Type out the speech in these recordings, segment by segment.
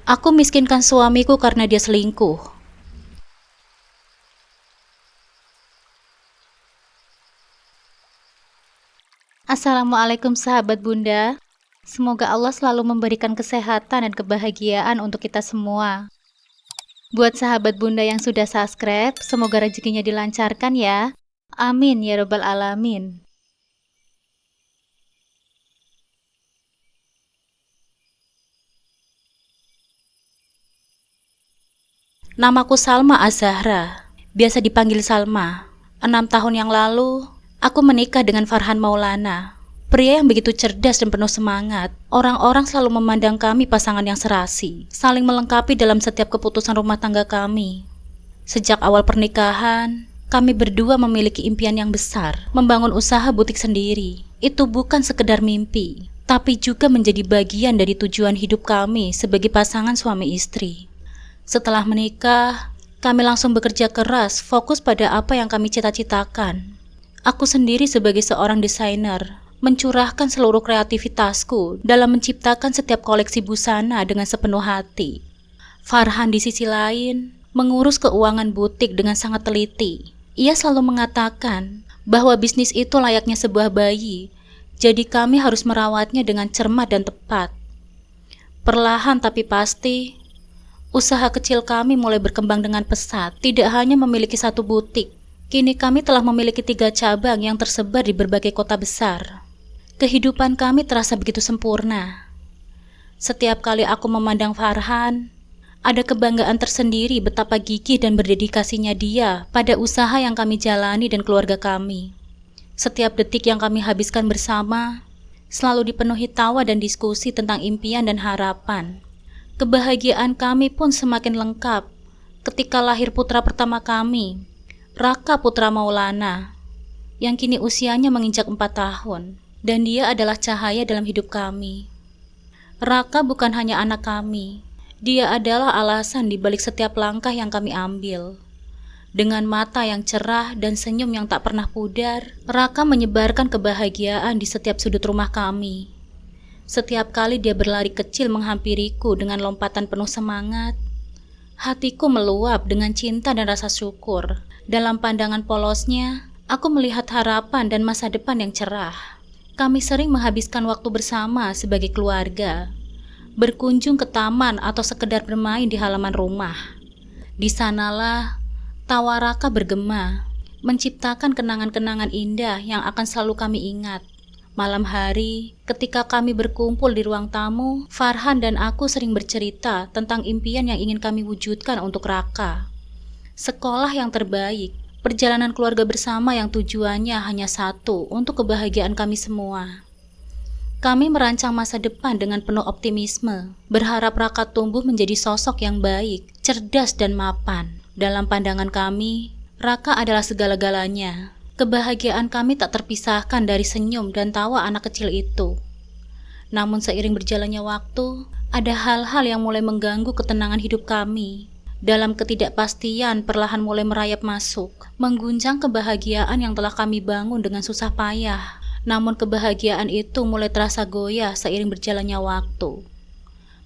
Aku miskinkan suamiku karena dia selingkuh. Assalamualaikum sahabat Bunda. Semoga Allah selalu memberikan kesehatan dan kebahagiaan untuk kita semua. Buat sahabat Bunda yang sudah subscribe, semoga rezekinya dilancarkan ya. Amin ya robbal alamin. Namaku Salma Az-Zahra, biasa dipanggil Salma. 6 tahun yang lalu, aku menikah dengan Farhan Maulana, pria yang begitu cerdas dan penuh semangat. Orang-orang selalu memandang kami pasangan yang serasi, saling melengkapi dalam setiap keputusan rumah tangga kami. Sejak awal pernikahan, kami berdua memiliki impian yang besar, membangun usaha butik sendiri. Itu bukan sekedar mimpi, tapi juga menjadi bagian dari tujuan hidup kami sebagai pasangan suami istri. Setelah menikah, kami langsung bekerja keras, fokus pada apa yang kami cita-citakan. Aku sendiri sebagai seorang desainer, mencurahkan seluruh kreativitasku dalam menciptakan setiap koleksi busana dengan sepenuh hati. Farhan di sisi lain, mengurus keuangan butik dengan sangat teliti. Ia selalu mengatakan bahwa bisnis itu layaknya sebuah bayi, jadi kami harus merawatnya dengan cermat dan tepat. Perlahan tapi pasti, usaha kecil kami mulai berkembang dengan pesat. Tidak hanya memiliki satu butik, kini kami telah memiliki 3 cabang yang tersebar di berbagai kota besar. Kehidupan kami terasa begitu sempurna. Setiap kali aku memandang Farhan, ada kebanggaan tersendiri betapa gigih dan berdedikasinya dia pada usaha yang kami jalani dan keluarga kami. Setiap detik yang kami habiskan bersama selalu dipenuhi tawa dan diskusi tentang impian dan harapan. Kebahagiaan kami pun semakin lengkap ketika lahir putra pertama kami, Raka Putra Maulana, yang kini usianya menginjak 4 tahun, dan dia adalah cahaya dalam hidup kami. Raka bukan hanya anak kami, dia adalah alasan di balik setiap langkah yang kami ambil. Dengan mata yang cerah dan senyum yang tak pernah pudar, Raka menyebarkan kebahagiaan di setiap sudut rumah kami. Setiap kali dia berlari kecil menghampiriku dengan lompatan penuh semangat, hatiku meluap dengan cinta dan rasa syukur. Dalam pandangan polosnya, aku melihat harapan dan masa depan yang cerah. Kami sering menghabiskan waktu bersama sebagai keluarga, berkunjung ke taman atau sekedar bermain di halaman rumah. Di sanalah tawa Raka bergema, menciptakan kenangan-kenangan indah yang akan selalu kami ingat. Malam hari, ketika kami berkumpul di ruang tamu, Farhan dan aku sering bercerita tentang impian yang ingin kami wujudkan untuk Raka. Sekolah yang terbaik, perjalanan keluarga bersama yang tujuannya hanya satu, untuk kebahagiaan kami semua. Kami merancang masa depan dengan penuh optimisme, berharap Raka tumbuh menjadi sosok yang baik, cerdas dan mapan. Dalam pandangan kami, Raka adalah segala-galanya. Kebahagiaan kami tak terpisahkan dari senyum dan tawa anak kecil itu. Namun seiring berjalannya waktu, ada hal-hal yang mulai mengganggu ketenangan hidup kami. Dalam ketidakpastian perlahan mulai merayap masuk, mengguncang kebahagiaan yang telah kami bangun dengan susah payah. Namun kebahagiaan itu mulai terasa goyah seiring berjalannya waktu.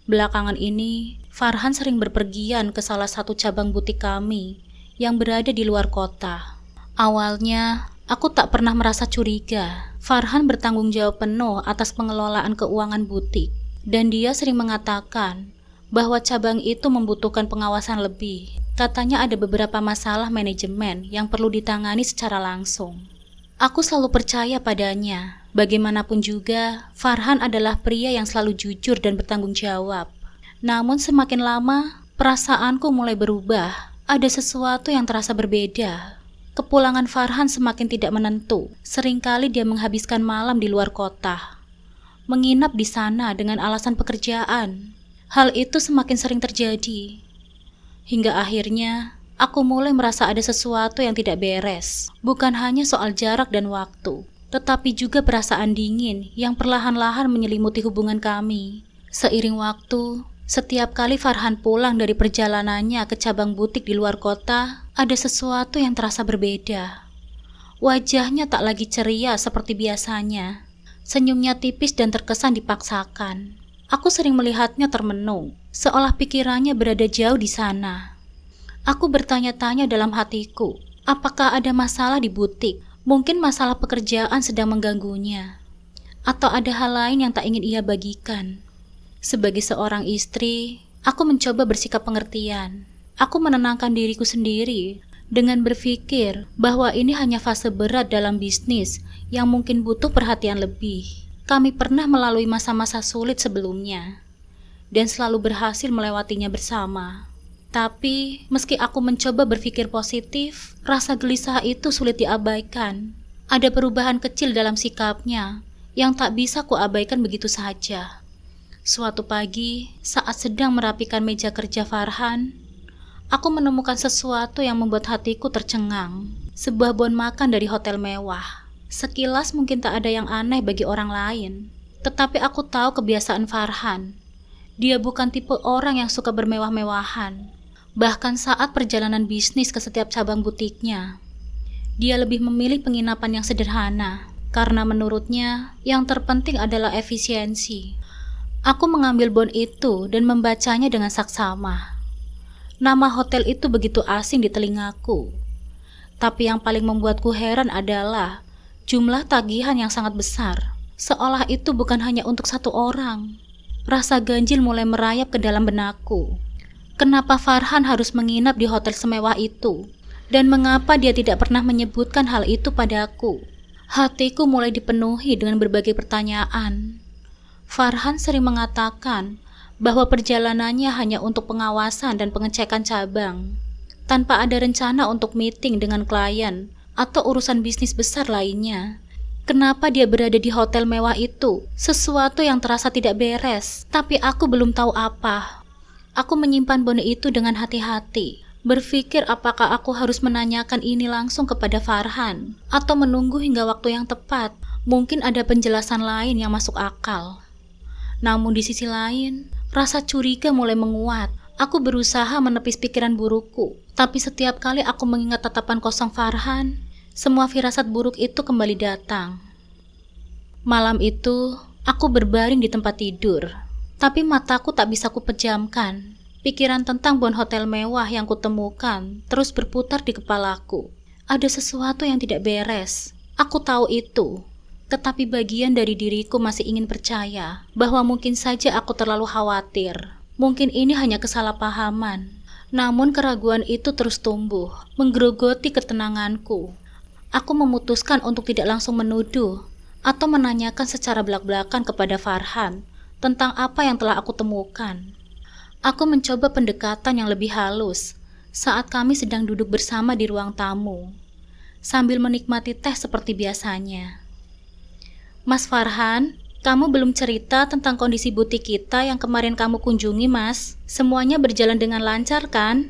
Belakangan ini, Farhan sering berpergian ke salah satu cabang butik kami yang berada di luar kota. Awalnya, aku tak pernah merasa curiga. Farhan bertanggung jawab penuh atas pengelolaan keuangan butik, dan dia sering mengatakan bahwa cabang itu membutuhkan pengawasan lebih. Katanya ada beberapa masalah manajemen yang perlu ditangani secara langsung. Aku selalu percaya padanya. Bagaimanapun juga, Farhan adalah pria yang selalu jujur dan bertanggung jawab. Namun semakin lama, perasaanku mulai berubah. Ada sesuatu yang terasa berbeda. Kepulangan Farhan semakin tidak menentu. Seringkali dia menghabiskan malam di luar kota, menginap di sana dengan alasan pekerjaan. Hal itu semakin sering terjadi. Hingga akhirnya, aku mulai merasa ada sesuatu yang tidak beres. Bukan hanya soal jarak dan waktu, tetapi juga perasaan dingin yang perlahan-lahan menyelimuti hubungan kami. Seiring waktu, setiap kali Farhan pulang dari perjalanannya ke cabang butik di luar kota, ada sesuatu yang terasa berbeda. Wajahnya tak lagi ceria seperti biasanya. Senyumnya tipis dan terkesan dipaksakan. Aku sering melihatnya termenung, seolah pikirannya berada jauh di sana. Aku bertanya-tanya dalam hatiku, apakah ada masalah di butik? Mungkin masalah pekerjaan sedang mengganggunya. Atau ada hal lain yang tak ingin ia bagikan. Sebagai seorang istri, aku mencoba bersikap pengertian. Aku menenangkan diriku sendiri dengan berpikir bahwa ini hanya fase berat dalam bisnis yang mungkin butuh perhatian lebih. Kami pernah melalui masa-masa sulit sebelumnya dan selalu berhasil melewatinya bersama. Tapi meski aku mencoba berpikir positif, rasa gelisah itu sulit diabaikan. Ada perubahan kecil dalam sikapnya yang tak bisa kuabaikan begitu saja. Suatu pagi, saat sedang merapikan meja kerja Farhan, aku menemukan sesuatu yang membuat hatiku tercengang. Sebuah bon makan dari hotel mewah. Sekilas mungkin tak ada yang aneh bagi orang lain. Tetapi aku tahu kebiasaan Farhan. Dia bukan tipe orang yang suka bermewah-mewahan. Bahkan saat perjalanan bisnis ke setiap cabang butiknya, dia lebih memilih penginapan yang sederhana. Karena menurutnya, yang terpenting adalah efisiensi. Aku mengambil bon itu dan membacanya dengan saksama. Nama hotel itu begitu asing di telingaku. Tapi yang paling membuatku heran adalah jumlah tagihan yang sangat besar. Seolah itu bukan hanya untuk satu orang. Rasa ganjil mulai merayap ke dalam benakku. Kenapa Farhan harus menginap di hotel semewah itu? Dan mengapa dia tidak pernah menyebutkan hal itu padaku? Hatiku mulai dipenuhi dengan berbagai pertanyaan. Farhan sering mengatakan bahwa perjalanannya hanya untuk pengawasan dan pengecekan cabang, tanpa ada rencana untuk meeting dengan klien atau urusan bisnis besar lainnya. Kenapa dia berada di hotel mewah itu? Sesuatu yang terasa tidak beres, tapi aku belum tahu apa. Aku menyimpan bon itu dengan hati-hati, berpikir apakah aku harus menanyakan ini langsung kepada Farhan, atau menunggu hingga waktu yang tepat. Mungkin ada penjelasan lain yang masuk akal. Namun di sisi lain, rasa curiga mulai menguat. Aku berusaha menepis pikiran burukku, tapi setiap kali aku mengingat tatapan kosong Farhan, semua firasat buruk itu kembali datang. Malam itu, aku berbaring di tempat tidur, tapi mataku tak bisa kupejamkan. Pikiran tentang bon hotel mewah yang kutemukan terus berputar di kepalaku. Ada sesuatu yang tidak beres. Aku tahu itu. Tetapi bagian dari diriku masih ingin percaya bahwa mungkin saja aku terlalu khawatir. Mungkin ini hanya kesalahpahaman. Namun keraguan itu terus tumbuh, menggerogoti ketenanganku. Aku memutuskan untuk tidak langsung menuduh atau menanyakan secara belak-belakan kepada Farhan tentang apa yang telah aku temukan. Aku mencoba pendekatan yang lebih halus saat kami sedang duduk bersama di ruang tamu, sambil menikmati teh seperti biasanya. Mas Farhan, kamu belum cerita tentang kondisi butik kita yang kemarin kamu kunjungi, Mas. Semuanya berjalan dengan lancar, kan?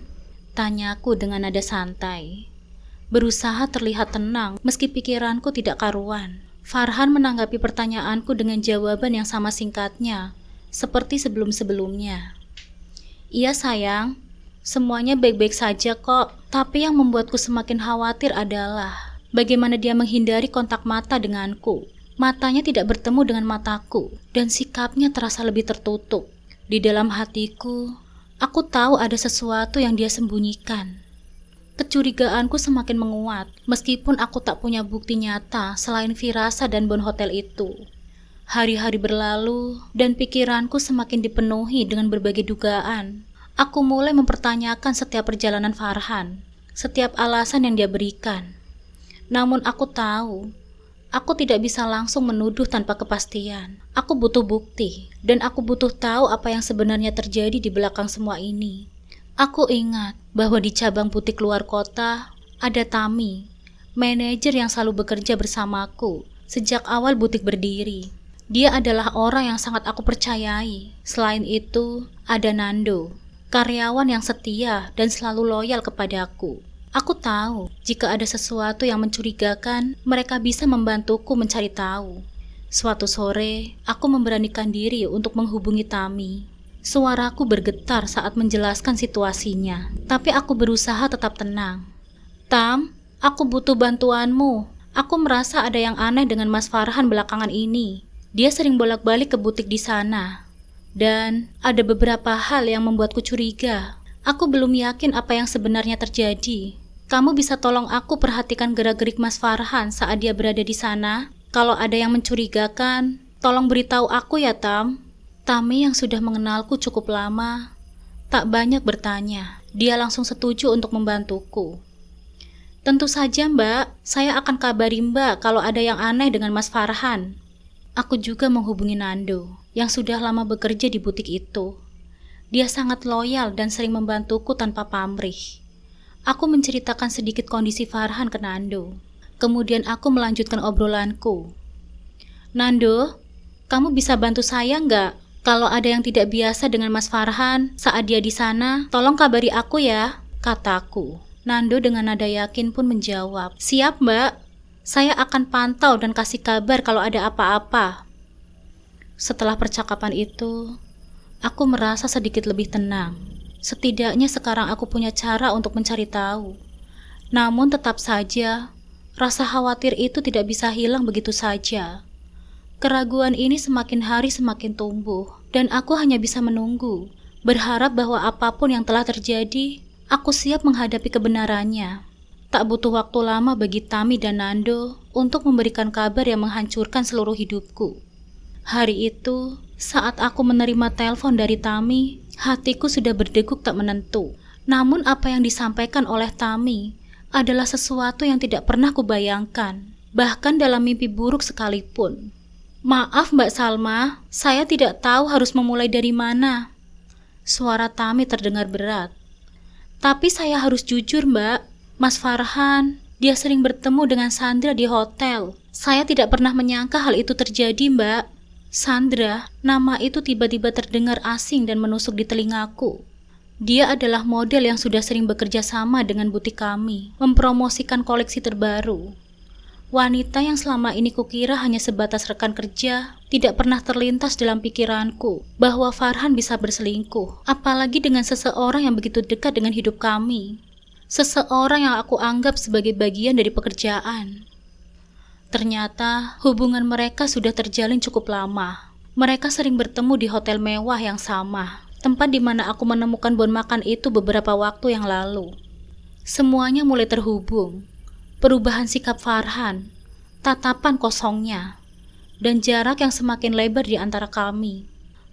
Tanyaku dengan nada santai. Berusaha terlihat tenang meski pikiranku tidak karuan. Farhan menanggapi pertanyaanku dengan jawaban yang sama singkatnya, seperti sebelum-sebelumnya. Iya sayang, semuanya baik-baik saja kok. Tapi yang membuatku semakin khawatir adalah bagaimana dia menghindari kontak mata denganku. Matanya tidak bertemu dengan mataku, dan sikapnya terasa lebih tertutup. Di dalam hatiku, aku tahu ada sesuatu yang dia sembunyikan. Kecurigaanku semakin menguat, meskipun aku tak punya bukti nyata selain firasat dan bon hotel itu. Hari-hari berlalu, dan pikiranku semakin dipenuhi dengan berbagai dugaan. Aku mulai mempertanyakan setiap perjalanan Farhan, setiap alasan yang dia berikan. Namun aku tahu, aku tidak bisa langsung menuduh tanpa kepastian. Aku butuh bukti, dan aku butuh tahu apa yang sebenarnya terjadi di belakang semua ini. Aku ingat bahwa di cabang butik luar kota, ada Tami, manajer yang selalu bekerja bersamaku sejak awal butik berdiri. Dia adalah orang yang sangat aku percayai. Selain itu, ada Nando, karyawan yang setia dan selalu loyal kepadaku. Aku tahu, jika ada sesuatu yang mencurigakan, mereka bisa membantuku mencari tahu. Suatu sore, aku memberanikan diri untuk menghubungi Tami. Suaraku bergetar saat menjelaskan situasinya, tapi aku berusaha tetap tenang. Tam, aku butuh bantuanmu. Aku merasa ada yang aneh dengan Mas Farhan belakangan ini. Dia sering bolak-balik ke butik di sana. Dan ada beberapa hal yang membuatku curiga. Aku belum yakin apa yang sebenarnya terjadi. Kamu bisa tolong aku perhatikan gerak-gerik Mas Farhan saat dia berada di sana? Kalau ada yang mencurigakan, tolong beritahu aku ya, Tam. Tami yang sudah mengenalku cukup lama, tak banyak bertanya. Dia langsung setuju untuk membantuku. Tentu saja, Mbak. Saya akan kabari Mbak kalau ada yang aneh dengan Mas Farhan. Aku juga menghubungi Nando, yang sudah lama bekerja di butik itu. Dia sangat loyal dan sering membantuku tanpa pamrih. Aku menceritakan sedikit kondisi Farhan ke Nando. Kemudian aku melanjutkan obrolanku. Nando, kamu bisa bantu saya nggak? Kalau ada yang tidak biasa dengan Mas Farhan saat dia di sana, tolong kabari aku ya, kataku. Nando dengan nada yakin pun menjawab, siap Mbak. Saya akan pantau dan kasih kabar kalau ada apa-apa. Setelah percakapan itu, aku merasa sedikit lebih tenang. Setidaknya sekarang aku punya cara untuk mencari tahu. Namun tetap saja, rasa khawatir itu tidak bisa hilang begitu saja. Keraguan ini semakin hari semakin tumbuh, dan aku hanya bisa menunggu, berharap bahwa apapun yang telah terjadi, aku siap menghadapi kebenarannya. Tak butuh waktu lama bagi Tami dan Nando untuk memberikan kabar yang menghancurkan seluruh hidupku. Hari itu, saat aku menerima telepon dari Tami, hatiku sudah berdegup tak menentu. Namun apa yang disampaikan oleh Tami adalah sesuatu yang tidak pernah kubayangkan, bahkan dalam mimpi buruk sekalipun. Maaf Mbak Salma, saya tidak tahu harus memulai dari mana. Suara Tami terdengar berat. Tapi saya harus jujur Mbak, Mas Farhan, dia sering bertemu dengan Sandra di hotel. Saya tidak pernah menyangka hal itu terjadi Mbak. Sandra, nama itu tiba-tiba terdengar asing dan menusuk di telingaku. Dia adalah model yang sudah sering bekerja sama dengan butik kami, mempromosikan koleksi terbaru. Wanita yang selama ini kukira hanya sebatas rekan kerja, tidak pernah terlintas dalam pikiranku bahwa Farhan bisa berselingkuh, apalagi dengan seseorang yang begitu dekat dengan hidup kami. Seseorang yang aku anggap sebagai bagian dari pekerjaan. Ternyata hubungan mereka sudah terjalin cukup lama. Mereka sering bertemu di hotel mewah yang sama, tempat di mana aku menemukan bon makan itu beberapa waktu yang lalu. Semuanya mulai terhubung. Perubahan sikap Farhan, tatapan kosongnya, dan jarak yang semakin lebar di antara kami.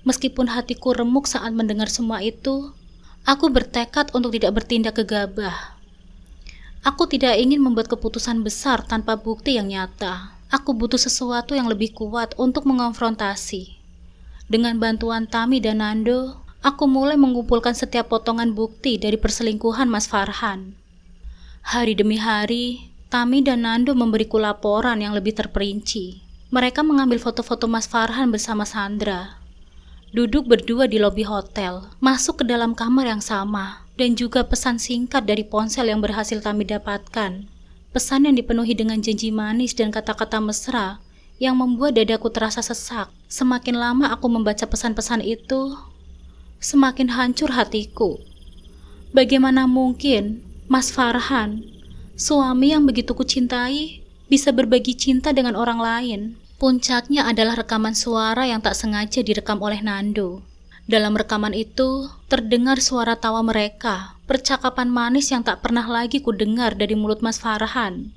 Meskipun hatiku remuk saat mendengar semua itu, aku bertekad untuk tidak bertindak gegabah. Aku tidak ingin membuat keputusan besar tanpa bukti yang nyata. Aku butuh sesuatu yang lebih kuat untuk mengonfrontasi. Dengan bantuan Tami dan Nando, aku mulai mengumpulkan setiap potongan bukti dari perselingkuhan Mas Farhan. Hari demi hari, Tami dan Nando memberiku laporan yang lebih terperinci. Mereka mengambil foto-foto Mas Farhan bersama Sandra. Duduk berdua di lobi hotel, masuk ke dalam kamar yang sama, dan juga pesan singkat dari ponsel yang berhasil Tami dapatkan. Pesan yang dipenuhi dengan janji manis dan kata-kata mesra yang membuat dadaku terasa sesak. Semakin lama aku membaca pesan-pesan itu, semakin hancur hatiku. Bagaimana mungkin Mas Farhan, suami yang begitu kucintai, bisa berbagi cinta dengan orang lain? Puncaknya adalah rekaman suara yang tak sengaja direkam oleh Nando. Dalam rekaman itu, terdengar suara tawa mereka, percakapan manis yang tak pernah lagi kudengar dari mulut Mas Farhan.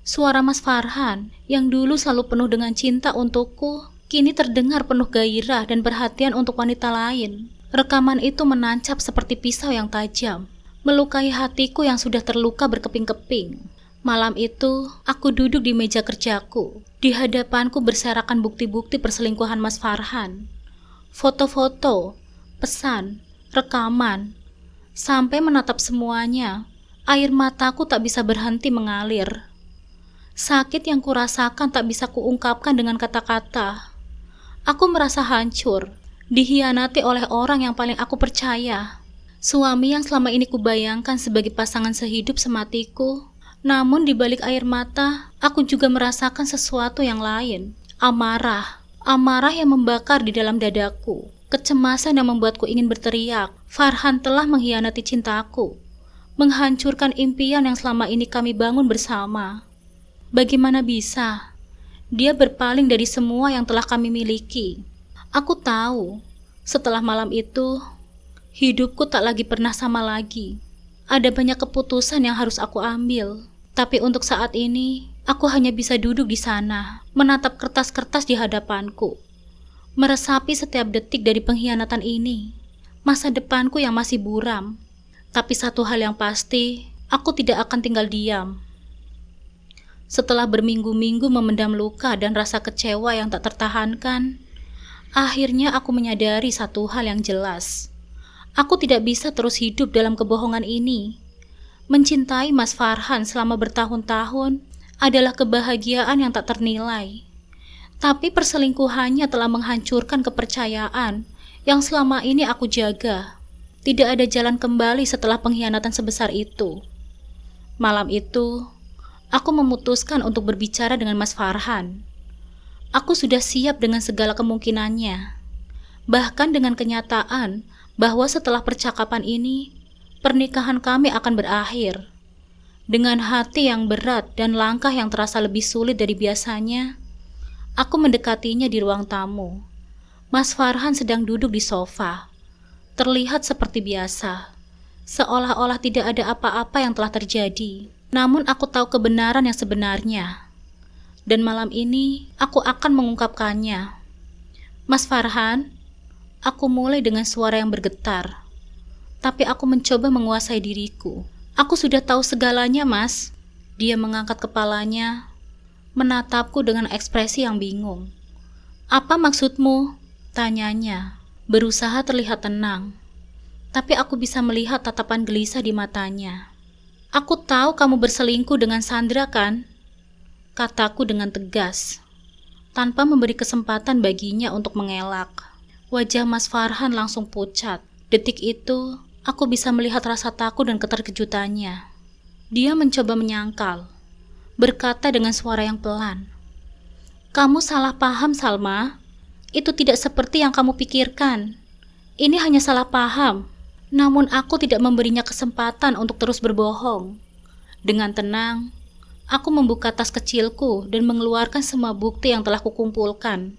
Suara Mas Farhan, yang dulu selalu penuh dengan cinta untukku, kini terdengar penuh gairah dan perhatian untuk wanita lain. Rekaman itu menancap seperti pisau yang tajam, melukai hatiku yang sudah terluka berkeping-keping. Malam itu, aku duduk di meja kerjaku. Di hadapanku berserakan bukti-bukti perselingkuhan Mas Farhan. Foto-foto, pesan, rekaman. Sampai menatap semuanya, air mataku tak bisa berhenti mengalir. Sakit yang kurasakan tak bisa kuungkapkan dengan kata-kata. Aku merasa hancur, dikhianati oleh orang yang paling aku percaya. Suami yang selama ini kubayangkan sebagai pasangan sehidup sematiku. Namun di balik air mata, aku juga merasakan sesuatu yang lain. Amarah. Amarah yang membakar di dalam dadaku. Kecemasan yang membuatku ingin berteriak. Farhan telah mengkhianati cintaku. Menghancurkan impian yang selama ini kami bangun bersama. Bagaimana bisa? Dia berpaling dari semua yang telah kami miliki. Aku tahu, Setelah malam itu, hidupku tak lagi pernah sama lagi. Ada banyak keputusan yang harus aku ambil. Tapi untuk saat ini, aku hanya bisa duduk di sana, menatap kertas-kertas di hadapanku. Meresapi setiap detik dari pengkhianatan ini. Masa depanku yang masih buram. Tapi satu hal yang pasti, aku tidak akan tinggal diam. Setelah berminggu-minggu memendam luka dan rasa kecewa yang tak tertahankan, akhirnya aku menyadari satu hal yang jelas. Aku tidak bisa terus hidup dalam kebohongan ini. Mencintai Mas Farhan selama bertahun-tahun adalah kebahagiaan yang tak ternilai. Tapi perselingkuhannya telah menghancurkan kepercayaan yang selama ini aku jaga. Tidak ada jalan kembali setelah pengkhianatan sebesar itu. Malam itu, aku memutuskan untuk berbicara dengan Mas Farhan. Aku sudah siap dengan segala kemungkinannya. Bahkan dengan kenyataan bahwa setelah percakapan ini, pernikahan kami akan berakhir. Dengan hati yang berat dan langkah yang terasa lebih sulit dari biasanya, aku mendekatinya di ruang tamu. Mas Farhan sedang duduk di sofa. Terlihat seperti biasa, seolah-olah tidak ada apa-apa yang telah terjadi. Namun aku tahu kebenaran yang sebenarnya. Dan malam ini, aku akan mengungkapkannya. Mas Farhan, aku mulai dengan suara yang bergetar. Tapi aku mencoba menguasai diriku. Aku sudah tahu segalanya, Mas. Dia mengangkat kepalanya, menatapku dengan ekspresi yang bingung. Apa maksudmu? Tanyanya, berusaha terlihat tenang. Tapi aku bisa melihat tatapan gelisah di matanya. Aku tahu kamu berselingkuh dengan Sandra, kan? Kataku dengan tegas, tanpa memberi kesempatan baginya untuk mengelak. Wajah Mas Farhan langsung pucat. Detik itu, aku bisa melihat rasa takut dan keterkejutannya. Dia mencoba menyangkal, berkata dengan suara yang pelan. Kamu salah paham, Salma. Itu tidak seperti yang kamu pikirkan. Ini hanya salah paham. Namun aku tidak memberinya kesempatan untuk terus berbohong. Dengan tenang, aku membuka tas kecilku dan mengeluarkan semua bukti yang telah kukumpulkan.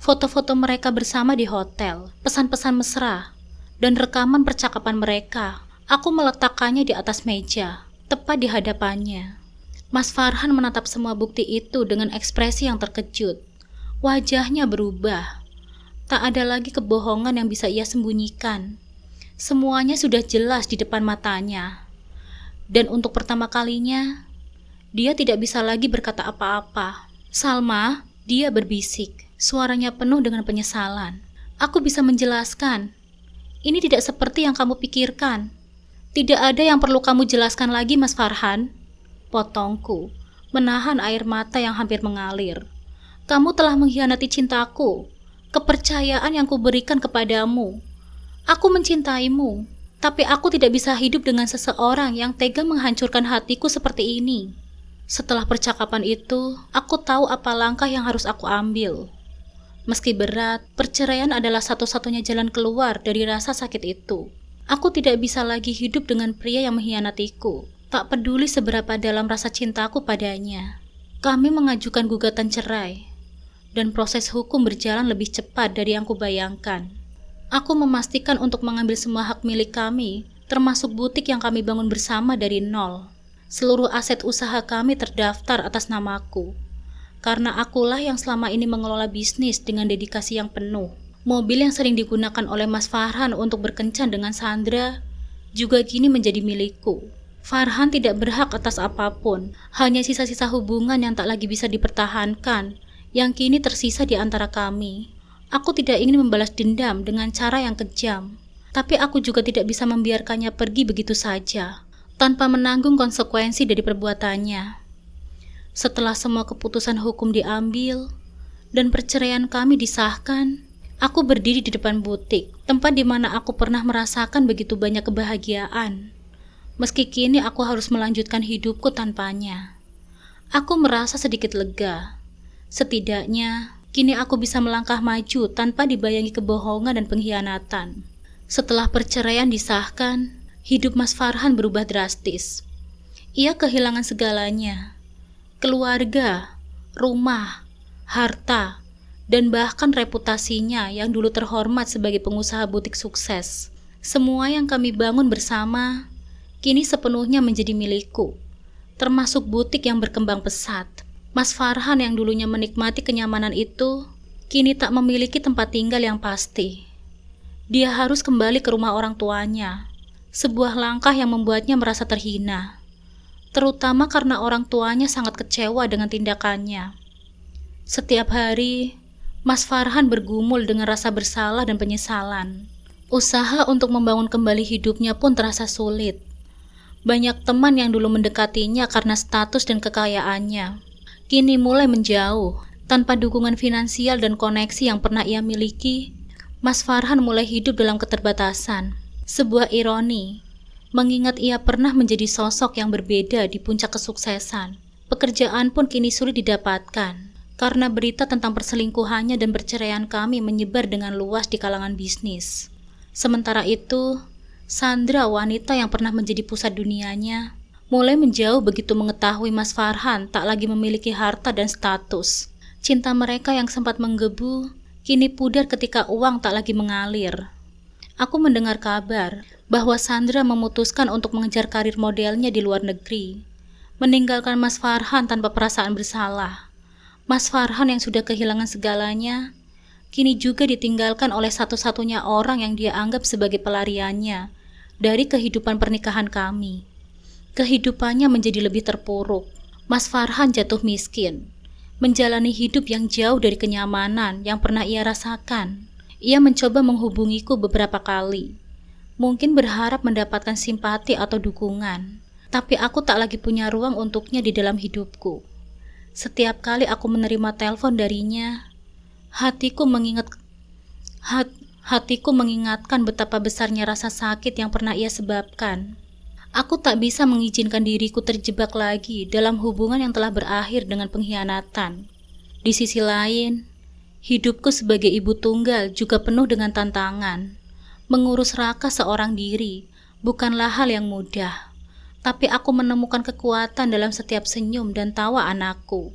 Foto-foto mereka bersama di hotel, pesan-pesan mesra, dan rekaman percakapan mereka. Aku meletakkannya di atas meja, tepat di hadapannya. Mas Farhan menatap semua bukti itu dengan ekspresi yang terkejut. Wajahnya berubah. Tak ada lagi kebohongan yang bisa ia sembunyikan. Semuanya sudah jelas di depan matanya. Dan untuk pertama kalinya, dia tidak bisa lagi berkata apa-apa. Salma, dia berbisik. Suaranya penuh dengan penyesalan. Aku bisa menjelaskan. Ini tidak seperti yang kamu pikirkan. Tidak ada yang perlu kamu jelaskan lagi, Mas Farhan. Potongku, menahan air mata yang hampir mengalir. Kamu telah mengkhianati cintaku, kepercayaan yang kuberikan kepadamu. Aku mencintaimu, tapi aku tidak bisa hidup dengan seseorang yang tega menghancurkan hatiku seperti ini. Setelah percakapan itu, aku tahu apa langkah yang harus aku ambil. Meski berat, perceraian adalah satu-satunya jalan keluar dari rasa sakit itu. Aku tidak bisa lagi hidup dengan pria yang mengkhianatiku. Tak peduli seberapa dalam rasa cintaku padanya. Kami mengajukan gugatan cerai, dan proses hukum berjalan lebih cepat dari yang kubayangkan. Aku memastikan untuk mengambil semua hak milik kami, termasuk butik yang kami bangun bersama dari nol. Seluruh aset usaha kami terdaftar atas namaku. Karena akulah yang selama ini mengelola bisnis dengan dedikasi yang penuh. Mobil yang sering digunakan oleh Mas Farhan untuk berkencan dengan Sandra juga kini menjadi milikku. Farhan tidak berhak atas apapun, hanya sisa-sisa hubungan yang tak lagi bisa dipertahankan, yang kini tersisa di antara kami. Aku tidak ingin membalas dendam dengan cara yang kejam, tapi aku juga tidak bisa membiarkannya pergi begitu saja, tanpa menanggung konsekuensi dari perbuatannya. Setelah semua keputusan hukum diambil, dan perceraian kami disahkan, aku berdiri di depan butik, tempat di mana aku pernah merasakan begitu banyak kebahagiaan. Meski kini aku harus melanjutkan hidupku tanpanya. Aku merasa sedikit lega. Setidaknya, kini aku bisa melangkah maju tanpa dibayangi kebohongan dan pengkhianatan. Setelah perceraian disahkan, hidup Mas Farhan berubah drastis. Ia kehilangan segalanya. Keluarga, rumah, harta, dan bahkan reputasinya yang dulu terhormat sebagai pengusaha butik sukses. Semua yang kami bangun bersama kini sepenuhnya menjadi milikku, termasuk butik yang berkembang pesat. Mas Farhan yang dulunya menikmati kenyamanan itu kini tak memiliki tempat tinggal yang pasti. Dia harus kembali ke rumah orang tuanya, sebuah langkah yang membuatnya merasa terhina, terutama karena orang tuanya sangat kecewa dengan tindakannya. Setiap hari, Mas Farhan bergumul dengan rasa bersalah dan penyesalan. Usaha untuk membangun kembali hidupnya pun terasa sulit. Banyak teman yang dulu mendekatinya karena status dan kekayaannya, kini mulai menjauh. Tanpa dukungan finansial dan koneksi yang pernah ia miliki, Mas Farhan mulai hidup dalam keterbatasan. Sebuah ironi, mengingat ia pernah menjadi sosok yang berbeda di puncak kesuksesan. Pekerjaan pun kini sulit didapatkan, karena berita tentang perselingkuhannya dan perceraian kami menyebar dengan luas di kalangan bisnis. Sementara itu, Sandra, wanita yang pernah menjadi pusat dunianya, mulai menjauh begitu mengetahui Mas Farhan tak lagi memiliki harta dan status. Cinta mereka yang sempat menggebu, kini pudar ketika uang tak lagi mengalir. Aku mendengar kabar bahwa Sandra memutuskan untuk mengejar karir modelnya di luar negeri, meninggalkan Mas Farhan tanpa perasaan bersalah. Mas Farhan yang sudah kehilangan segalanya, kini juga ditinggalkan oleh satu-satunya orang yang dia anggap sebagai pelariannya dari kehidupan pernikahan kami. Kehidupannya menjadi lebih terpuruk. Mas Farhan jatuh miskin, menjalani hidup yang jauh dari kenyamanan yang pernah ia rasakan. Ia mencoba menghubungiku beberapa kali, mungkin berharap mendapatkan simpati atau dukungan, tapi aku tak lagi punya ruang untuknya di dalam hidupku. Setiap kali aku menerima telepon darinya, hatiku mengingatkan betapa besarnya rasa sakit yang pernah ia sebabkan. Aku tak bisa mengizinkan diriku terjebak lagi dalam hubungan yang telah berakhir dengan pengkhianatan. Di sisi lain, hidupku sebagai ibu tunggal juga penuh dengan tantangan. Mengurus Raka seorang diri bukanlah hal yang mudah. Tapi aku menemukan kekuatan dalam setiap senyum dan tawa anakku.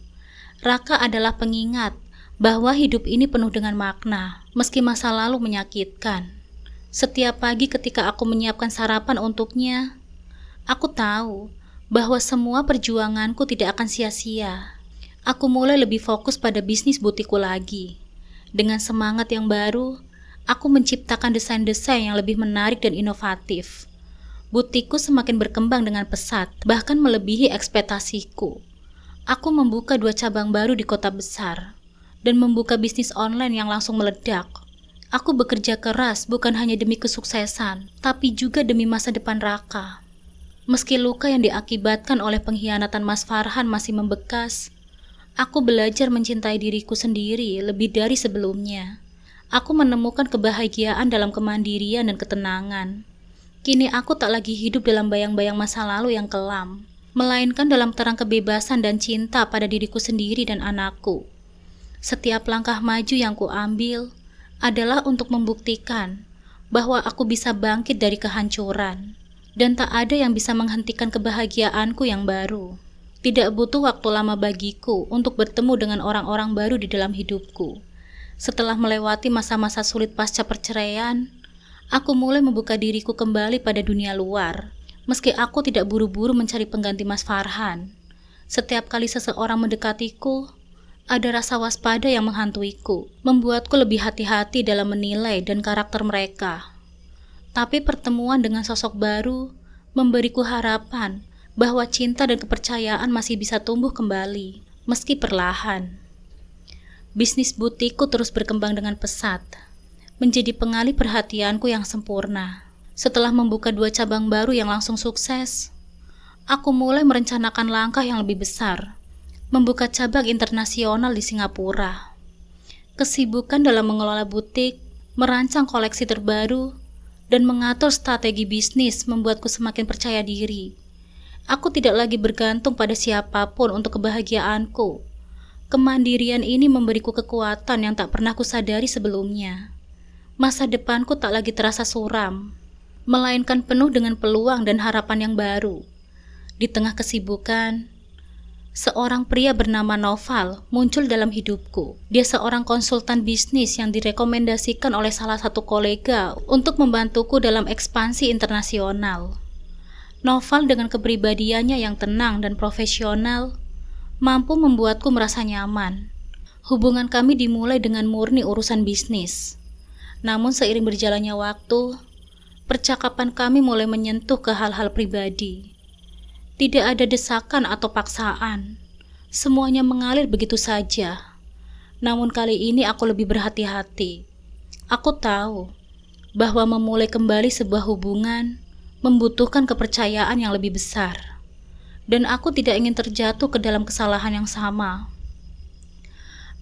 Raka adalah pengingat bahwa hidup ini penuh dengan makna, meski masa lalu menyakitkan. Setiap pagi ketika aku menyiapkan sarapan untuknya, aku tahu bahwa semua perjuanganku tidak akan sia-sia. Aku mulai lebih fokus pada bisnis butikku lagi. Dengan semangat yang baru, aku menciptakan desain-desain yang lebih menarik dan inovatif. Butikku semakin berkembang dengan pesat, bahkan melebihi ekspektasiku. Aku membuka 2 cabang baru di kota besar, dan membuka bisnis online yang langsung meledak. Aku bekerja keras bukan hanya demi kesuksesan, tapi juga demi masa depan Raka. Meski luka yang diakibatkan oleh pengkhianatan Mas Farhan masih membekas, aku belajar mencintai diriku sendiri lebih dari sebelumnya. Aku menemukan kebahagiaan dalam kemandirian dan ketenangan. Kini aku tak lagi hidup dalam bayang-bayang masa lalu yang kelam, melainkan dalam terang kebebasan dan cinta pada diriku sendiri dan anakku. Setiap langkah maju yang kuambil adalah untuk membuktikan bahwa aku bisa bangkit dari kehancuran, dan tak ada yang bisa menghentikan kebahagiaanku yang baru. Tidak butuh waktu lama bagiku untuk bertemu dengan orang-orang baru di dalam hidupku. Setelah melewati masa-masa sulit pasca perceraian, aku mulai membuka diriku kembali pada dunia luar. Meski aku tidak buru-buru mencari pengganti Mas Farhan, setiap kali seseorang mendekatiku, ada rasa waspada yang menghantuiku, membuatku lebih hati-hati dalam menilai dan karakter mereka. Tapi pertemuan dengan sosok baru memberiku harapan bahwa cinta dan kepercayaan masih bisa tumbuh kembali, meski perlahan. Bisnis butikku terus berkembang dengan pesat, menjadi pengalih perhatianku yang sempurna. Setelah membuka 2 cabang baru yang langsung sukses, aku mulai merencanakan langkah yang lebih besar, membuka cabang internasional di Singapura. Kesibukan dalam mengelola butik, merancang koleksi terbaru, dan mengatur strategi bisnis membuatku semakin percaya diri. Aku tidak lagi bergantung pada siapapun untuk kebahagiaanku. Kemandirian ini memberiku kekuatan yang tak pernah kusadari sebelumnya. Masa depanku tak lagi terasa suram, melainkan penuh dengan peluang dan harapan yang baru. Di tengah kesibukan, Seorang pria bernama Noval muncul dalam hidupku. Dia seorang konsultan bisnis yang direkomendasikan oleh salah satu kolega untuk membantuku dalam ekspansi internasional. Noval dengan kepribadiannya yang tenang dan profesional mampu membuatku merasa nyaman. Hubungan kami dimulai dengan murni urusan bisnis. Namun seiring berjalannya waktu, percakapan kami mulai menyentuh ke hal-hal pribadi. Tidak ada desakan atau paksaan. Semuanya mengalir begitu saja. Namun kali ini aku lebih berhati-hati. Aku tahu bahwa memulai kembali sebuah hubungan membutuhkan kepercayaan yang lebih besar. Dan aku tidak ingin terjatuh ke dalam kesalahan yang sama.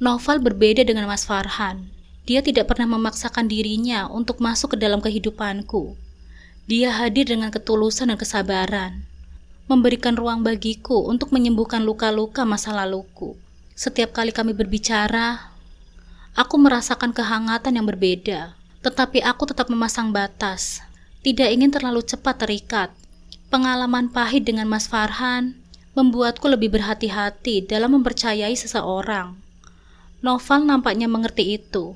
Noval berbeda dengan Mas Farhan. Dia tidak pernah memaksakan dirinya untuk masuk ke dalam kehidupanku. Dia hadir dengan ketulusan dan kesabaran, memberikan ruang bagiku untuk menyembuhkan luka-luka masa laluku. Setiap kali kami berbicara, aku merasakan kehangatan yang berbeda, tetapi aku tetap memasang batas. Tidak ingin terlalu cepat terikat. Pengalaman pahit dengan Mas Farhan membuatku lebih berhati-hati dalam mempercayai seseorang. Noval nampaknya mengerti itu.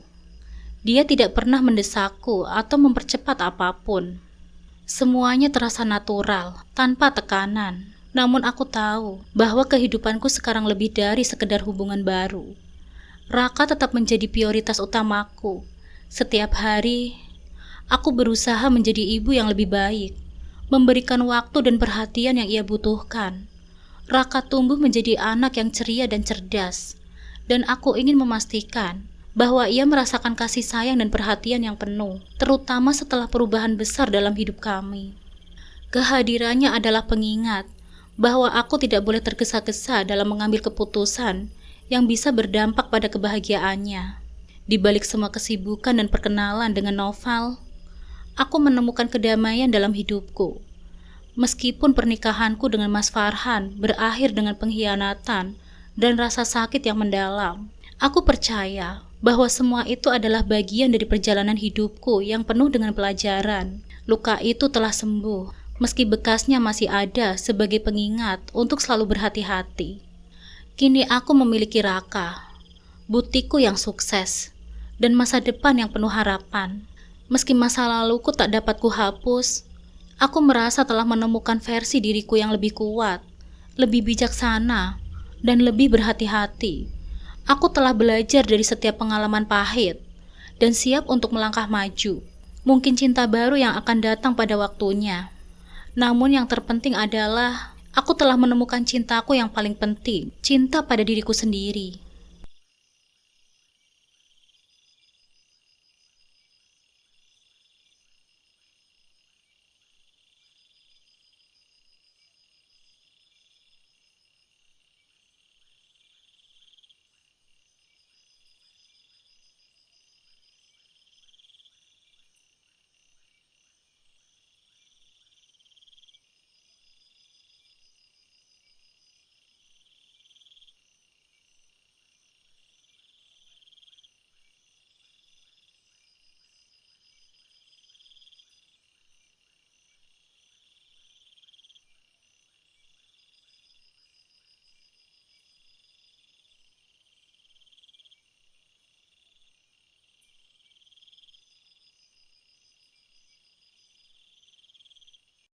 Dia tidak pernah mendesakku atau mempercepat apapun. Semuanya terasa natural, tanpa tekanan. Namun aku tahu bahwa kehidupanku sekarang lebih dari sekedar hubungan baru. Raka tetap menjadi prioritas utamaku. Setiap hari, aku berusaha menjadi ibu yang lebih baik, memberikan waktu dan perhatian yang ia butuhkan. Raka tumbuh menjadi anak yang ceria dan cerdas, dan aku ingin memastikan bahwa ia merasakan kasih sayang dan perhatian yang penuh, terutama setelah perubahan besar dalam hidup kami. Kehadirannya adalah pengingat bahwa aku tidak boleh tergesa-gesa dalam mengambil keputusan yang bisa berdampak pada kebahagiaannya. Di balik semua kesibukan dan perkenalan dengan Noval, aku menemukan kedamaian dalam hidupku. Meskipun pernikahanku dengan Mas Farhan berakhir dengan pengkhianatan dan rasa sakit yang mendalam, aku percaya bahwa semua itu adalah bagian dari perjalanan hidupku yang penuh dengan pelajaran. Luka itu telah sembuh, meski bekasnya masih ada sebagai pengingat untuk selalu berhati-hati. Kini aku memiliki Raka, butiku yang sukses, dan masa depan yang penuh harapan. Meski masa laluku tak dapat kuhapus, aku merasa telah menemukan versi diriku yang lebih kuat, lebih bijaksana, dan lebih berhati-hati. Aku telah belajar dari setiap pengalaman pahit dan siap untuk melangkah maju. Mungkin cinta baru yang akan datang pada waktunya. Namun yang terpenting adalah aku telah menemukan cintaku yang paling penting, cinta pada diriku sendiri.